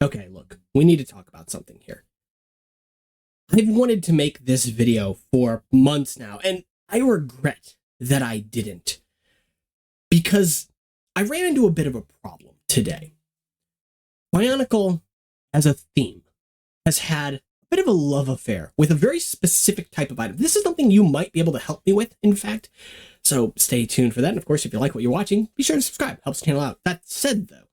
Okay, look, we need to talk about something here. I've wanted to make this video for months now, and I regret that I didn't, because I ran into a bit of a problem today. Bionicle, as a theme, has had a bit of a love affair with a very specific type of item. This is something you might be able to help me with, in fact, so stay tuned for that. And of course, if you like what you're watching, be sure to subscribe. Helps the channel out. That said, though,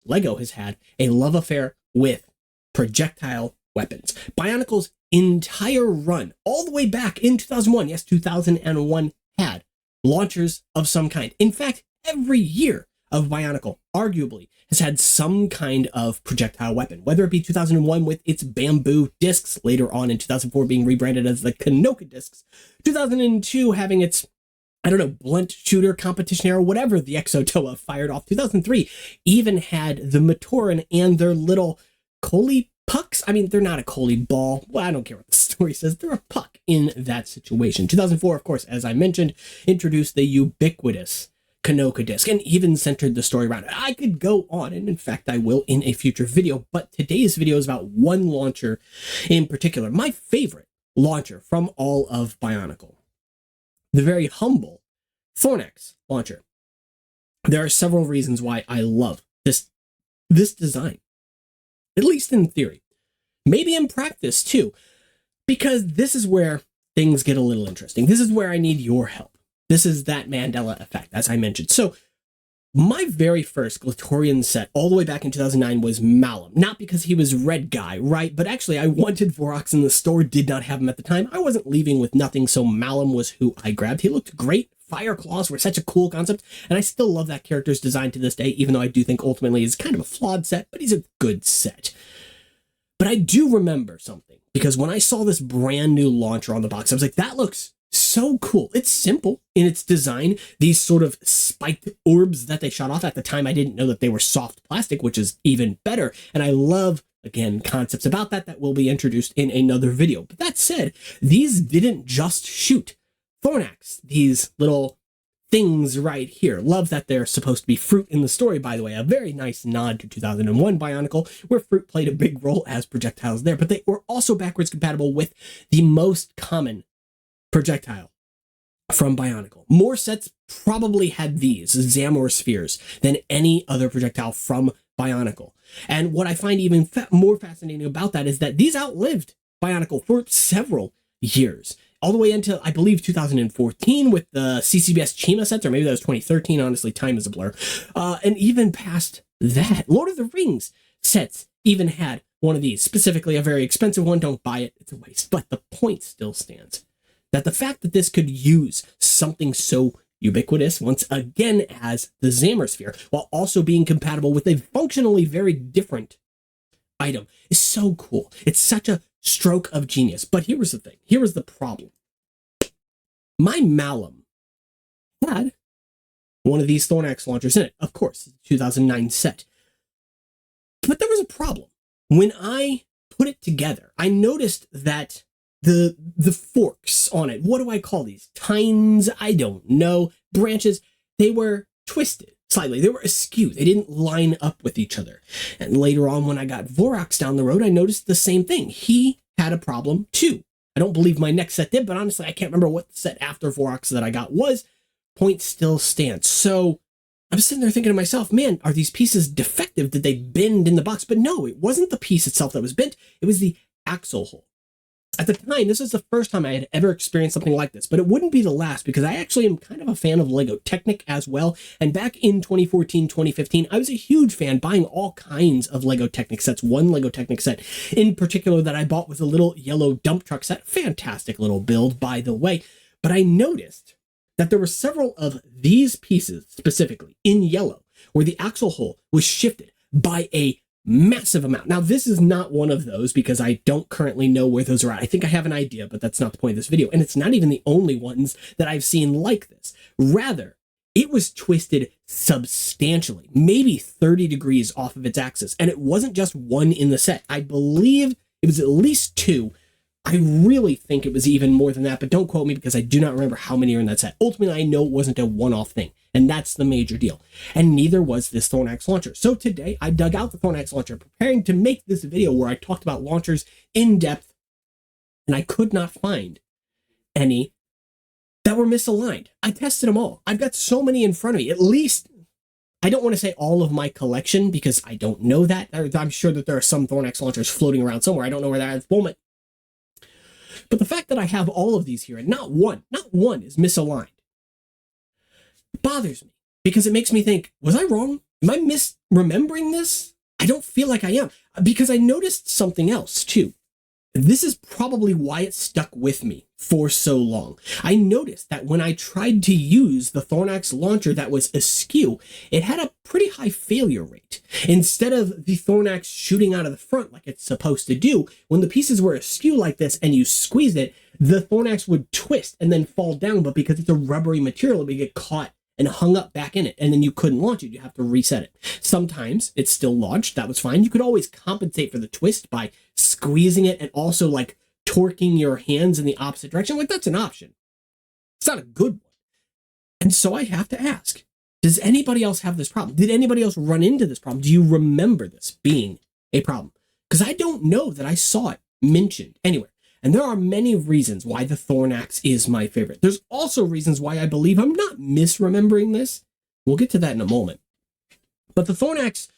Lego has had a love affair with projectile weapons. Bionicle's entire run, all the way back in 2001, yes, 2001, had launchers of some kind. In fact, every year of Bionicle, arguably, has had some kind of projectile weapon, whether it be 2001 with its bamboo discs, later on in 2004 being rebranded as the Kanoka discs, 2002 having its blunt shooter competition era, whatever the Exotoa fired off. 2003 even had the Matoran and their little Coley pucks. I mean, they're not a Coley ball. Well, I don't care what the story says. They're a puck in that situation. 2004, of course, as I mentioned, introduced the ubiquitous Kanoka disc and even centered the story around it. I could go on, and in fact, I will in a future video, but today's video is about one launcher in particular, my favorite launcher from all of Bionicle. The very humble Thornax launcher. There are several reasons why I love this design, at least in theory, maybe in practice too, because this is where things get a little interesting. This is where I need your help. This is that Mandela effect, as I mentioned. So my very first Glatorian set all the way back in 2009 was Malum. Not because he was red guy, right? But actually I wanted Thornax in the store, did not have him at the time. I wasn't leaving with nothing, so Malum was who I grabbed. He looked great. Fire claws were such a cool concept, and I still love that character's design to this day, even though I do think ultimately he's kind of a flawed set, but he's a good set. But I do remember something, because when I saw this brand new launcher on the box, I was like, that looks so cool. It's simple in its design. These sort of spiked orbs that they shot off at the time, I didn't know that they were soft plastic, which is even better. And I love, again, concepts about that will be introduced in another video. But that said, these didn't just shoot Thornax, these little things right here. Love that they're supposed to be fruit in the story, by the way. A very nice nod to 2001 Bionicle, where fruit played a big role as projectiles there. But they were also backwards compatible with the most common projectile from Bionicle. More sets probably had these Zamor spheres than any other projectile from Bionicle. And what I find even more fascinating about that is that these outlived Bionicle for several years, all the way into, I believe, 2014 with the CCBS Chima sets, or maybe that was 2013. Honestly, time is a blur. And even past that, Lord of the Rings sets even had one of these, specifically a very expensive one. Don't buy it. It's a waste. But the point still stands, that the fact that this could use something so ubiquitous, once again, as the Zamor sphere, while also being compatible with a functionally very different item, is so cool. It's such a stroke of genius. But here was the thing. Here was the problem. My Malum had one of these Thornax launchers in it. Of course, 2009 set. But there was a problem. When I put it together, I noticed that the forks on it, what do I call these? Tines? I don't know. Branches, they were twisted slightly. They were askew. They didn't line up with each other. And later on, when I got Thornax down the road, I noticed the same thing. He had a problem too. I don't believe my next set did, but honestly, I can't remember what the set after Thornax that I got was. Point still stands. So I'm sitting there thinking to myself, man, are these pieces defective? Did they bend in the box? But no, it wasn't the piece itself that was bent. It was the axle hole. At the time, this is the first time I had ever experienced something like this, but it wouldn't be the last, because I actually am kind of a fan of Lego Technic as well. And back in 2014, 2015, I was a huge fan, buying all kinds of Lego Technic sets. One Lego Technic set in particular that I bought was a little yellow dump truck set. Fantastic little build, by the way. But I noticed that there were several of these pieces, specifically in yellow, where the axle hole was shifted by a massive amount. Now, this is not one of those, because I don't currently know where those are at. I think I have an idea, but that's not the point of this video. And it's not even the only ones that I've seen like this. Rather, it was twisted substantially, maybe 30 degrees off of its axis. And it wasn't just one in the set. I believe it was at least two, I really think it was even more than that, but don't quote me because I do not remember how many are in that set. Ultimately, I know it wasn't a one-off thing, and that's the major deal. And neither was this Thornax launcher. So today, I dug out the Thornax launcher, preparing to make this video where I talked about launchers in depth, and I could not find any that were misaligned. I tested them all. I've got so many in front of me. At least, I don't want to say all of my collection because I don't know that. I'm sure that there are some Thornax launchers floating around somewhere. I don't know where they're at the moment. But the fact that I have all of these here and not one is misaligned bothers me because it makes me think, was I wrong? Am I misremembering this? I don't feel like I am, because I noticed something else too. This is probably why it stuck with me for so long. I noticed that when I tried to use the Thornax launcher that was askew, it had a pretty high failure rate. Instead of the Thornax shooting out of the front like it's supposed to do, when the pieces were askew like this and you squeezed it, the Thornax would twist and then fall down, but because it's a rubbery material, it would get caught and hung up back in it, and then you couldn't launch it. You have to reset it. Sometimes it's still launched. That was fine. You could always compensate for the twist by squeezing it and also like torquing your hands in the opposite direction. Like, that's an option. It's not a good one. And so I have to ask, does anybody else have this problem? Did anybody else run into this problem? Do you remember this being a problem? Because I don't know that I saw it mentioned anywhere. And there are many reasons why the Thornax is my favorite. There's also reasons why I believe I'm not misremembering this. We'll get to that in a moment. But the Thornax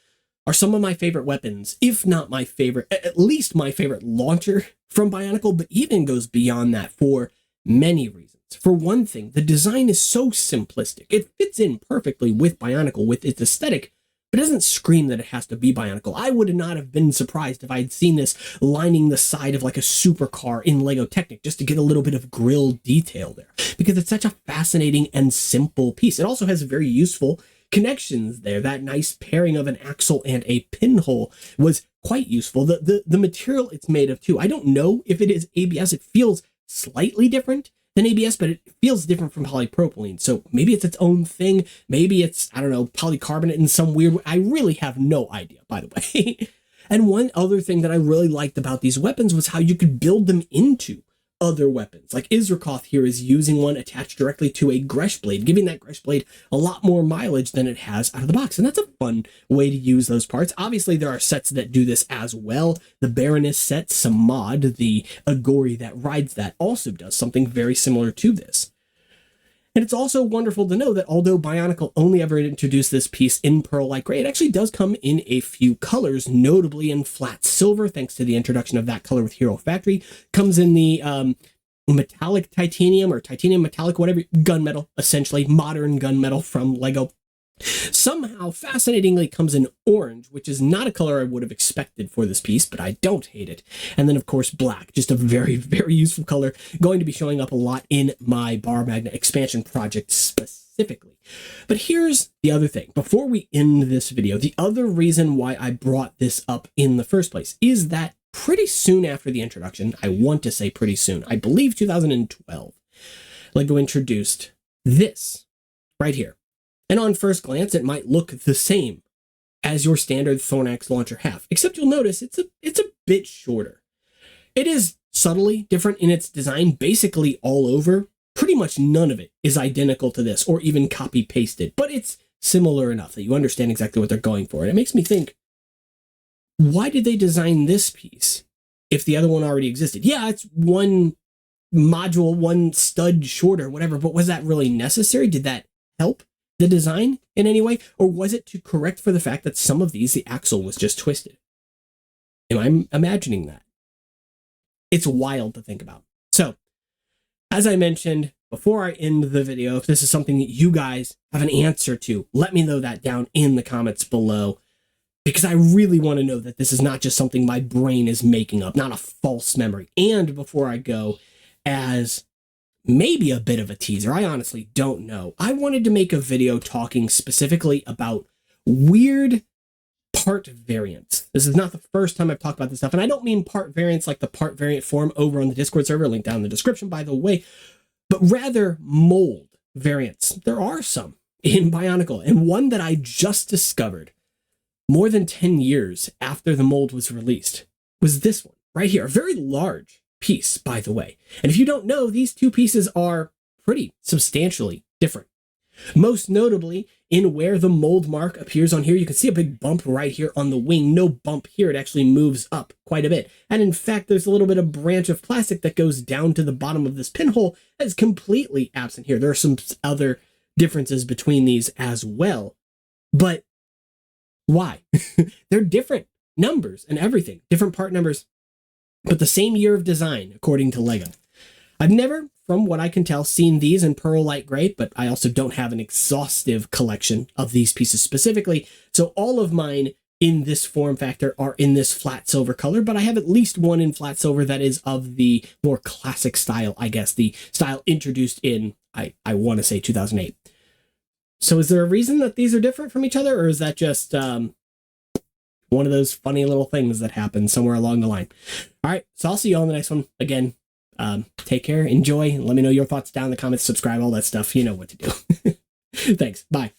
are some of my favorite weapons, if not my favorite, at least my favorite launcher from Bionicle, but even goes beyond that for many reasons. For one thing, the design is so simplistic. It fits in perfectly with Bionicle, with its aesthetic, but it doesn't scream that it has to be Bionicle. I would not have been surprised if I had seen this lining the side of like a supercar in Lego Technic just to get a little bit of grille detail there, because it's such a fascinating and simple piece. It also has very useful connections there. That nice pairing of an axle and a pinhole was quite useful. The material it's made of too, I don't know if it is ABS. It feels slightly different than ABS, but it feels different from polypropylene. So maybe it's its own thing. Maybe it's, I don't know, polycarbonate in some weird way. I really have no idea, by the way. And one other thing that I really liked about these weapons was how you could build them into other weapons. Like Izrakoth here is using one attached directly to a Gresh blade, giving that Gresh blade a lot more mileage than it has out of the box. And that's a fun way to use those parts. Obviously, there are sets that do this as well. The Baroness set, Samad, the Agori that rides that, also does something very similar to this. And it's also wonderful to know that although Bionicle only ever introduced this piece in pearl-like gray, it actually does come in a few colors, notably in flat silver, thanks to the introduction of that color with Hero Factory. Comes in the metallic titanium or titanium metallic, whatever, gunmetal, essentially, modern gunmetal from Lego. Somehow, fascinatingly, comes in orange, which is not a color I would have expected for this piece, but I don't hate it. And then, of course, black, just a very, very useful color, going to be showing up a lot in my bar magnet expansion project specifically. But here's the other thing. Before we end this video, the other reason why I brought this up in the first place is that pretty soon after the introduction, I want to say pretty soon, I believe 2012, Lego introduced this right here. And on first glance, it might look the same as your standard Thornax launcher half, except you'll notice it's a bit shorter. It is subtly different in its design, basically all over. Pretty much none of it is identical to this, or even copy-pasted, but it's similar enough that you understand exactly what they're going for. And it makes me think, why did they design this piece if the other one already existed? Yeah, it's one module, one stud shorter, whatever, but was that really necessary? Did that help the design in any way, or was it to correct for the fact that some of these, the axle was just twisted? Am I imagining that? It's wild to think about. So, as I mentioned before I end the video, if this is something that you guys have an answer to, let me know that down in the comments below, because I really want to know that this is not just something my brain is making up, not a false memory. And before I go, as maybe a bit of a teaser, I honestly don't know, I wanted to make a video talking specifically about weird part variants. This is not the first time I've talked about this stuff, and I don't mean part variants like the part variant forum over on the Discord server, link down in the description, by the way, but rather mold variants. There are some in Bionicle, and one that I just discovered more than 10 years after the mold was released was this one right here, a very large piece, by the way. And if you don't know, these two pieces are pretty substantially different. Most notably, in where the mold mark appears on here, you can see a big bump right here on the wing. No bump here. It actually moves up quite a bit. And in fact, there's a little bit of branch of plastic that goes down to the bottom of this pinhole that is completely absent here. There are some other differences between these as well. But why? They're different numbers and everything. Different part numbers, but the same year of design, according to LEGO. I've never, from what I can tell, seen these in pearl light gray, but I also don't have an exhaustive collection of these pieces specifically. So all of mine in this form factor are in this flat silver color, but I have at least one in flat silver that is of the more classic style, I guess, the style introduced in, I want to say 2008. So is there a reason that these are different from each other, or is that just one of those funny little things that happen somewhere along the line? All right, so I'll see you all in the next one. Again, take care, enjoy, let me know your thoughts down in the comments, subscribe, all that stuff. You know what to do. Thanks. Bye.